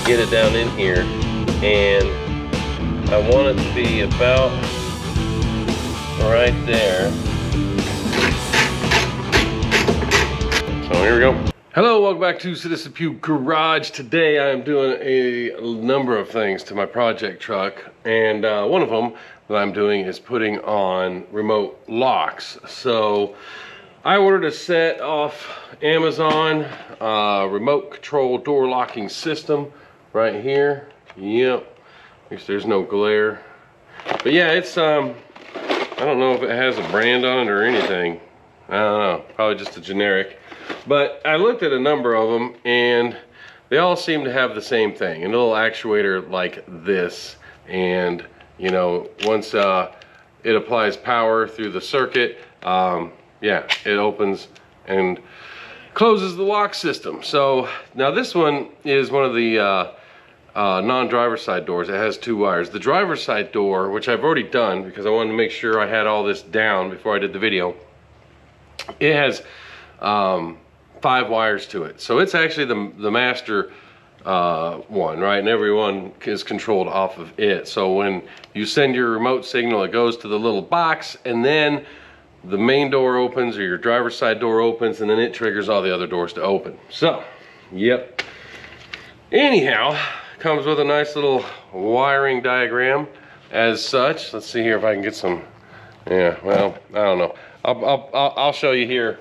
get it down in here, and I want it to be about right there. So here we go. Hello, welcome back to Citizen Pew Garage. Today I am doing a number of things to my project truck, and one of them that I'm doing is putting on remote locks. So I ordered a set off Amazon, remote control door locking system right here. Yep, at least there's no glare. But yeah, it's I don't know if it has a brand on it or anything. I don't know, probably just a generic. But I looked at a number of them and they all seem to have the same thing, a little actuator like this. And you know, once it applies power through the circuit, yeah, it opens and closes the lock system. So now this one is one of the non-driver side doors. It has 2 wires. The driver's side door, which I've already done because I wanted to make sure I had all this down before I did the video, it has 5 wires to it. So it's actually the master one, right? And everyone is controlled off of it. So when you send your remote signal, it goes to the little box, and then the main door opens, or your driver's side door opens, and then it triggers all the other doors to open. So, yep. Anyhow, comes with a nice little wiring diagram as such. Let's see here if I can get some, yeah, well, I don't know. I'll show you here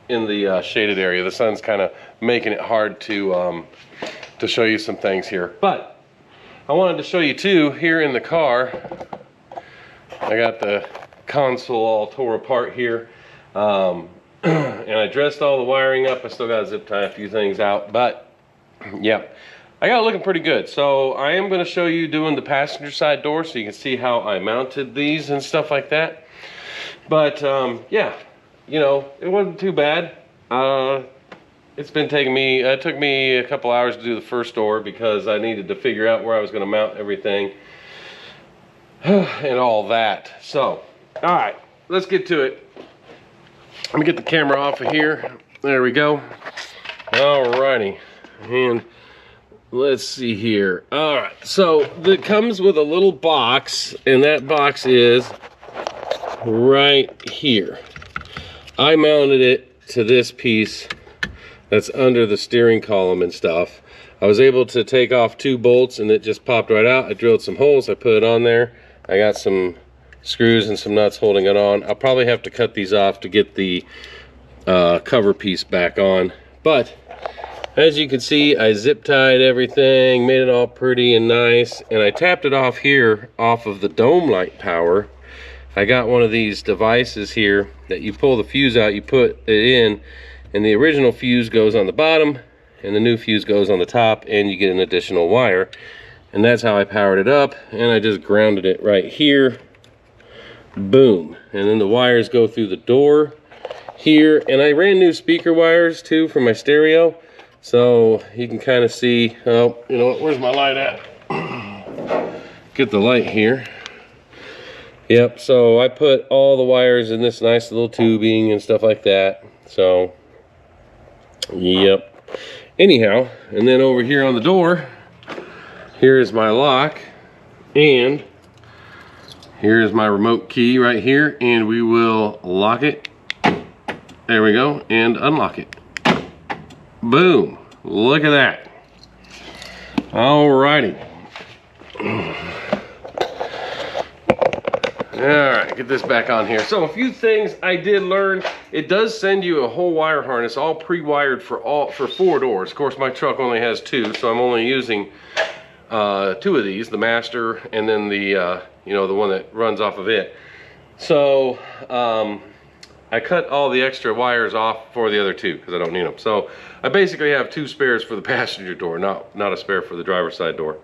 in the shaded area. The sun's kind of making it hard to show you some things here. But I wanted to show you too, here in the car, I got the console all tore apart here. And I dressed all the wiring up. I still got to zip tie a few things out, but yeah, I got it looking pretty good. So I am going to show you doing the passenger side door so you can see how I mounted these and stuff like that. But yeah, you know, it wasn't too bad. It took me a couple hours to do the first door because I needed to figure out where I was going to mount everything and all that. So, all right, let's get to it. Let me get the camera off of here. There we go. All righty, and let's see here. All right, so it comes with a little box, and that box is right here. I mounted it to this piece that's under the steering column and stuff. I was able to take off 2 bolts and it just popped right out. I drilled some holes, I put it on there. I got some screws and some nuts holding it on. I'll probably have to cut these off to get the cover piece back on. But as you can see, I zip tied everything, made it all pretty and nice, and I tapped it off here off of the dome light power. I got one of these devices here that you pull the fuse out, you put it in, and the original fuse goes on the bottom and the new fuse goes on the top, and you get an additional wire. And that's how I powered it up, and I just grounded it right here. Boom. And then the wires go through the door here, and I ran new speaker wires too for my stereo, so you can kind of see. Oh, you know what, where's my light at? Get the light here. Yep, so I put all the wires in this nice little tubing and stuff like that. So, yep. Anyhow, and then over here on the door, here is my lock, and here is my remote key right here, and we will lock it. There we go, and unlock it. Boom, look at that. Alrighty. All right, get this back on here. So a few things I did learn. It does send you a whole wire harness, all pre-wired for 4 doors. Of course, my truck only has 2, so I'm only using 2 of these, the master and then the you know, the one that runs off of it. So I cut all the extra wires off for the other 2 because I don't need them. So I basically have 2 spares for the passenger door, not a spare for the driver's side door.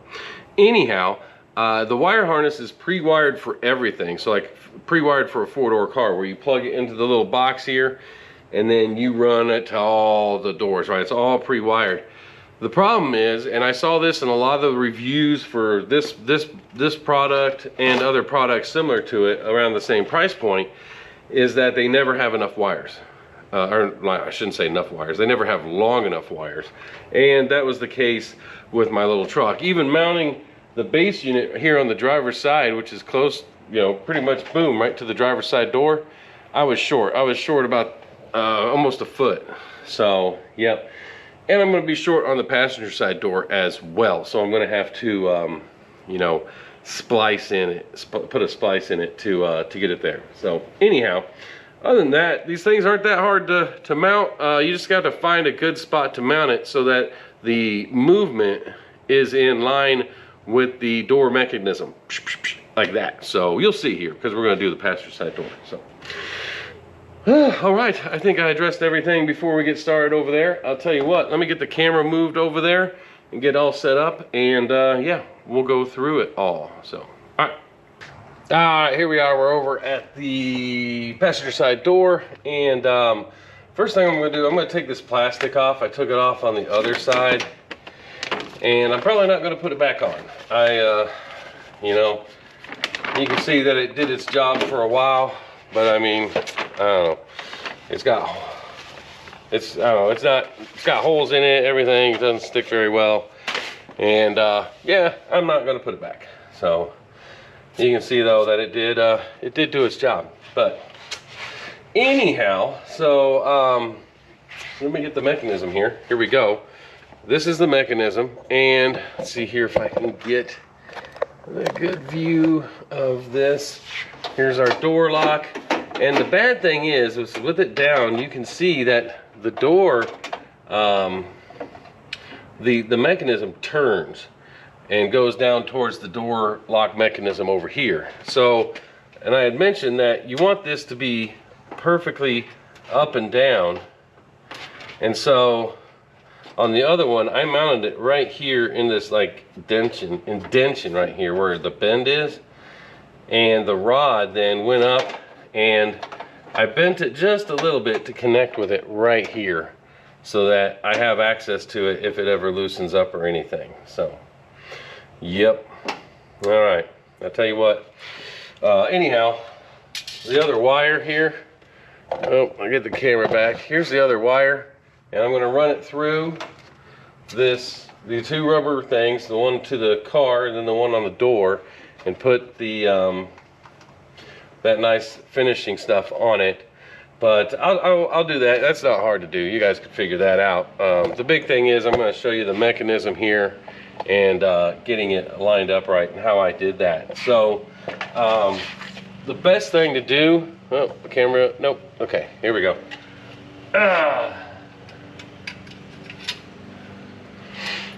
Anyhow, the wire harness is pre-wired for everything. So like pre-wired for a 4-door car, where you plug it into the little box here and then you run it to all the doors, right? It's all pre-wired. The problem is, and I saw this in a lot of the reviews for this product and other products similar to it around the same price point, is that they never have enough wires. or I shouldn't say enough wires. They never have long enough wires. And that was the case with my little truck. Even mounting the base unit here on the driver's side, which is close, you know, pretty much boom, right to the driver's side door, I was short. I was short about almost a foot. So, yep. And I'm going to be short on the passenger side door as well. So I'm going to have to, you know, splice in it, put a splice in it to get it there. So anyhow, other than that, these things aren't that hard to mount. You just got to find a good spot to mount it so that the movement is in line with the door mechanism, like that. So you'll see here, because we're going to do the passenger side door. So. All right, I think I addressed everything before we get started over there. I'll tell you what, let me get the camera moved over there and get all set up, and yeah, we'll go through it all. So, all right, here we are. We're over at the passenger side door, and first thing I'm gonna do, I'm gonna take this plastic off. I took it off on the other side, and I'm probably not gonna put it back on. You know, you can see that it did its job for a while, but I mean, I don't know. It's got holes in it, everything. It doesn't stick very well. And yeah, I'm not gonna put it back. So you can see though that it did do its job. But anyhow, so let me get the mechanism here. Here we go. This is the mechanism, and let's see here if I can get a good view of this. Here's our door lock. And the bad thing is with it down, you can see that the door, the mechanism turns and goes down towards the door lock mechanism over here. So, and I had mentioned that you want this to be perfectly up and down. And so on the other one, I mounted it right here in this like indention right here where the bend is. And the rod then went up, and I bent it just a little bit to connect with it right here so that I have access to it if it ever loosens up or anything. So, yep. All right, I'll tell you what. Anyhow, the other wire here. Oh, I'll get the camera back. Here's the other wire, and I'm gonna run it through the two rubber things, the one to the car and then the one on the door, and put the that nice finishing stuff on it. But I'll do that. That's not hard to do. You guys can figure that out. The big thing is I'm going to show you the mechanism here and getting it lined up right and how I did that. So the best thing to do, oh, the camera, nope. Okay, here we go.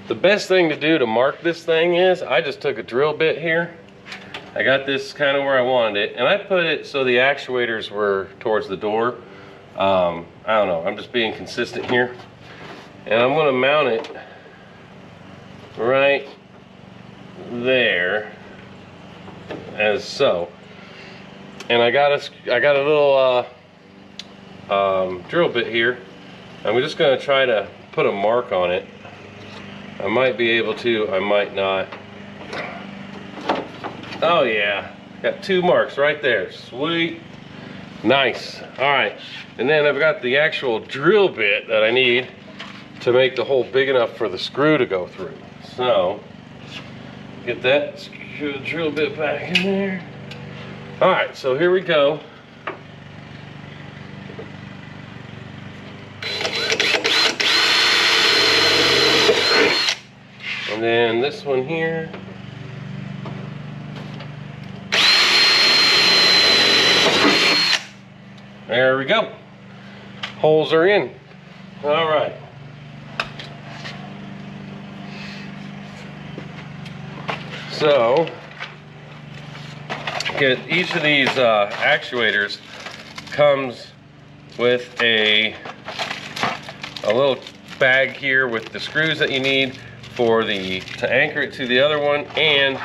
The best thing to do to mark this thing is I just took a drill bit here. I got this kind of where I wanted it, and I put it so the actuators were towards the door. I don't know, I'm just being consistent here. And I'm gonna mount it right there, as so. And I got a little drill bit here. I'm just gonna try to put a mark on it. I might be able to, I might not. Oh yeah, got two marks right there. Sweet. Nice. All right, and then I've got the actual drill bit that I need to make the hole big enough for the screw to go through. So, get that, screw the drill bit back in there. All right, so here we go. And then this one here. There we go. Holes are in. All right. So, get each of these actuators comes with a little bag here with the screws that you need for to anchor it to the other one, and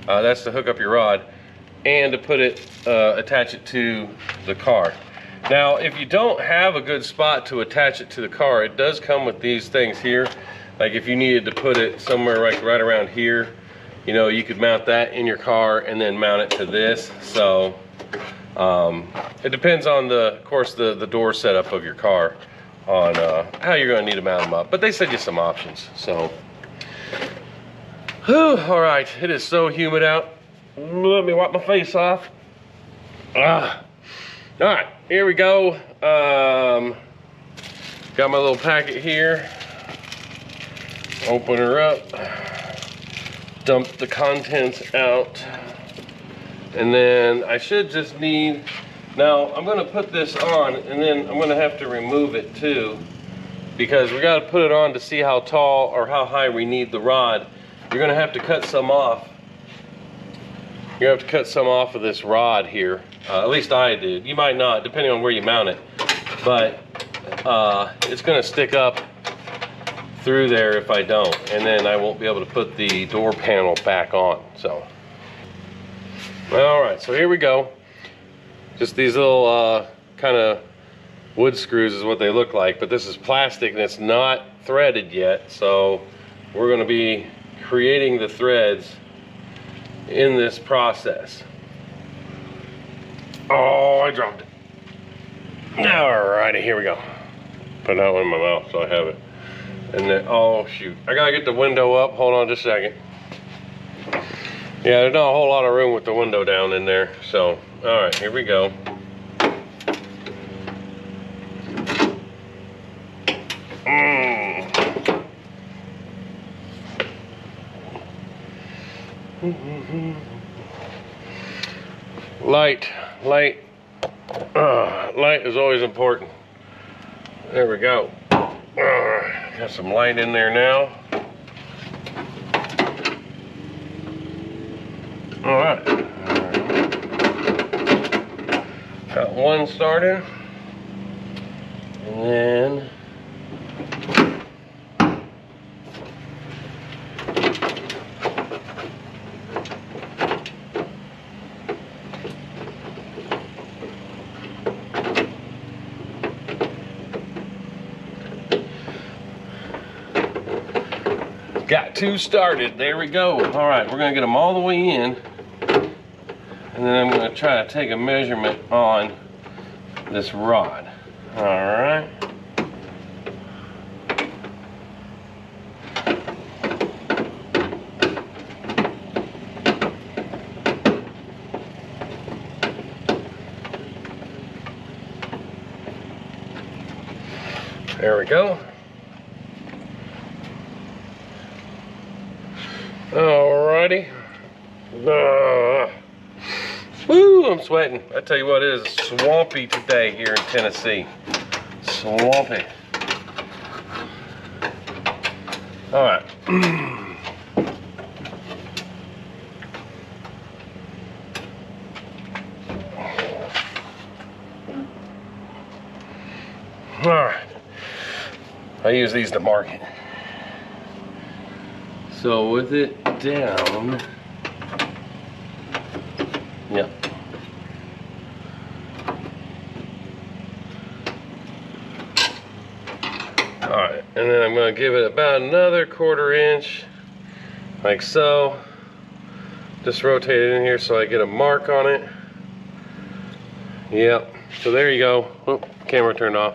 that's to hook up your rod, and to put it, attach it to the car. Now, if you don't have a good spot to attach it to the car, it does come with these things here. Like if you needed to put it somewhere right around here, you know, you could mount that in your car and then mount it to this. So It depends on of course, the door setup of your car on how you're going to need to mount them up. But they send you some options. So, whew, all right, it is so humid out. Let me wipe my face off. All right, here we go. Got my little packet here. Open her up. Dump the contents out. And then I should just need, now I'm gonna put this on and then I'm gonna have to remove it too, because we gotta put it on to see how tall or how high we need the rod. You're gonna have to cut some off. You have to cut some off of this rod here. At least I did. You might not, depending on where you mount it. But it's gonna stick up through there if I don't, and then I won't be able to put the door panel back on. So, all right, so here we go. Just these little kind of wood screws is what they look like, but this is plastic and it's not threaded yet. So we're gonna be creating the threads in this process. Oh, I dropped it. Alrighty, here we go. Put that one in my mouth so I have it. And then, oh shoot, I gotta get the window up. Hold on just a second. Yeah, there's not a whole lot of room with the window down in there. So, all right, here we go. Light is always important. There we go. Got some light in there now. All right. Got one started, and then got two started. There we go. All right, we're gonna get them all the way in, and then I'm gonna try to take a measurement on this rod. All right. There we go. Alrighty. Woo, I'm sweating. I tell you what, it is swampy today here in Tennessee. Swampy. Alright. Alright. I use these to mark it. So with it down, yep. All right, and then I'm going to give it about another 1/4 inch, like so. Just rotate it in here so I get a mark on it. Yep. So there you go. Oh, camera turned off.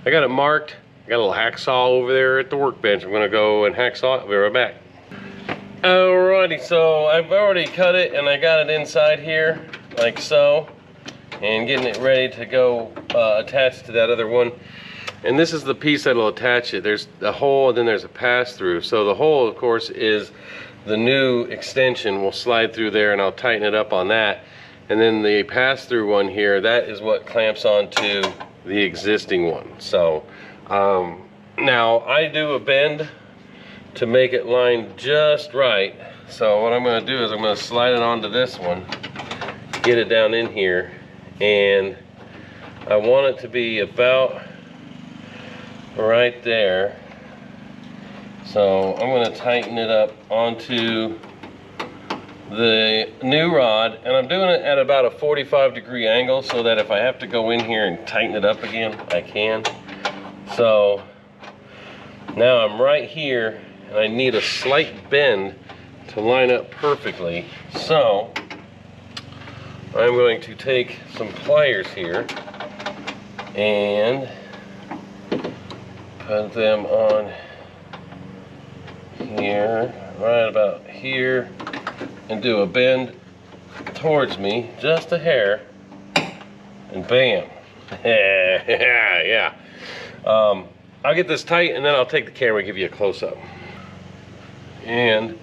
I got it marked. I got a little hacksaw over there at the workbench. I'm going to go and hacksaw it. I'll be right back. Alrighty, so I've already cut it and I got it inside here like so, and getting it ready to go attached to that other one. And this is the piece that'll attach it. There's a hole and then there's a pass-through. So the hole, of course, is the new extension. Will slide through there and I'll tighten it up on that. And then the pass-through one here, that is what clamps onto the existing one. So now I do a bend to make it line just right. So what I'm going to do is I'm going to slide it onto this one, get it down in here, and I want it to be about right there. So I'm going to tighten it up onto the new rod, and I'm doing it at about a 45-degree angle so that if I have to go in here and tighten it up again, I can. So now I'm right here and I need a slight bend to line up perfectly. So I'm going to take some pliers here and put them on here, right about here, and do a bend towards me, just a hair, and bam. Yeah. I'll get this tight and then I'll take the camera and give you a close-up. And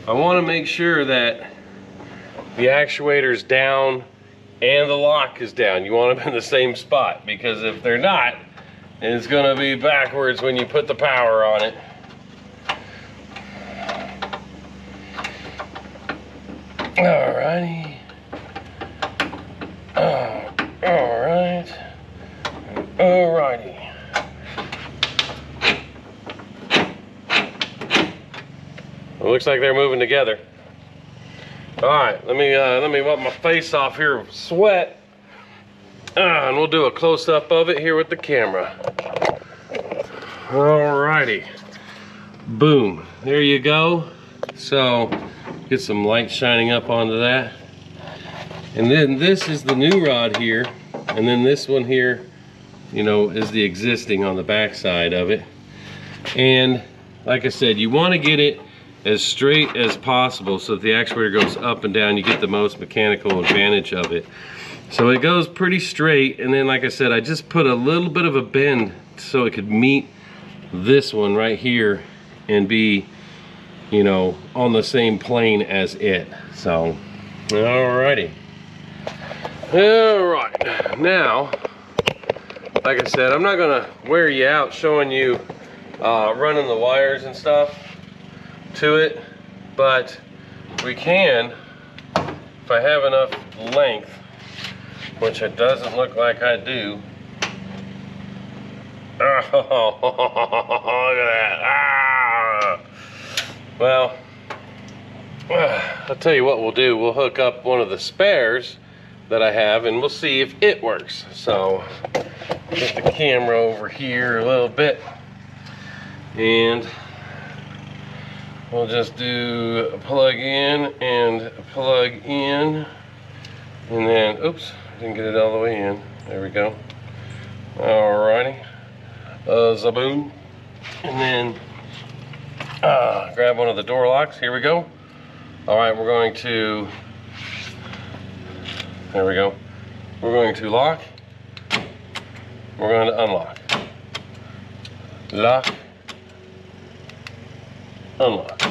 I want to make sure that the actuator's down and the lock is down. You want them in the same spot, because if they're not, it's going to be backwards when you put the power on it. Alrighty. Alright. Alrighty. It looks like they're moving together. Alright, let me wipe my face off here with sweat. And we'll do a close-up of it here with the camera. Alrighty. Boom. There you go. So, get some light shining up onto that. And then this is the new rod here. And then this one here, you know, is the existing on the back side of it. And like I said, you want to get it as straight as possible so that the actuator goes up and down. You get the most mechanical advantage of it. So it goes pretty straight, and then like I said, I just put a little bit of a bend so it could meet this one right here and be, you know, on the same plane as it. So, alrighty. Alright, now, like I said, I'm not gonna wear you out showing you running the wires and stuff to it, but we can, if I have enough length, which it doesn't look like I do. Oh, look at that. Ah. Well, I'll tell you what we'll do. We'll hook up one of the spares that I have and we'll see if it works. So, get the camera over here a little bit and we'll just do a plug in and a plug in, and then, oops, didn't get it all the way in. There we go. Alrighty. Zaboom. And then grab one of the door locks. Here we go. Alright, we're going to, there we go. We're going to lock. We're going to unlock. Lock. Unlock.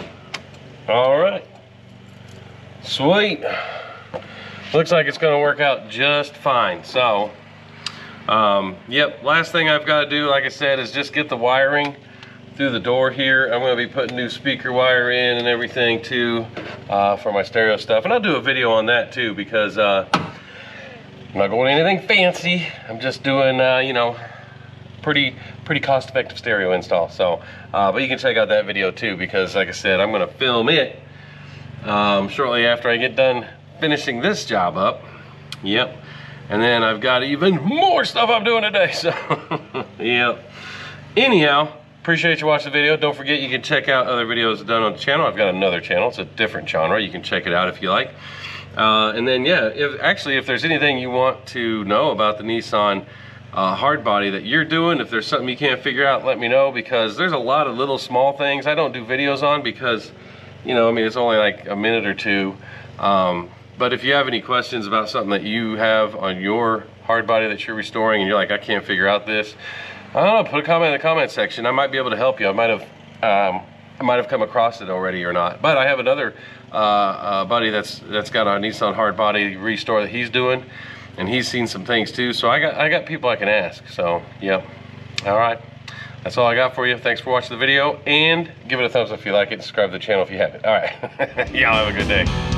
Alright. Sweet. Looks like it's going to work out just fine. So, yep, last thing I've got to do, like I said, is just get the wiring through the door here. I'm going to be putting new speaker wire in and everything too, for my stereo stuff. And I'll do a video on that too, because I'm not going anything fancy. I'm just doing, you know, pretty cost-effective stereo install. So, but you can check out that video too, because like I said, I'm going to film it shortly after I get done finishing this job up. Yep. And then I've got even more stuff I'm doing today. So, yep. Anyhow, appreciate you watching the video. Don't forget you can check out other videos done on the channel. I've got another channel. It's a different genre. You can check it out if you like. And then, yeah, if there's anything you want to know about the Nissan Hardbody that you're doing, if there's something you can't figure out, let me know, because there's a lot of little small things I don't do videos on because, you know, I mean, it's only like a minute or two. But if you have any questions about something that you have on your hardbody that you're restoring and you're like, I can't figure out this, I don't know, put a comment in the comment section. I might be able to help you. I might have come across it already or not. But I have another buddy that's got a Nissan Hardbody restore that he's doing, and he's seen some things too. So I got people I can ask. So yeah, all right. That's all I got for you. Thanks for watching the video, and give it a thumbs up if you like it. Subscribe to the channel if you haven't. All right, y'all have a good day.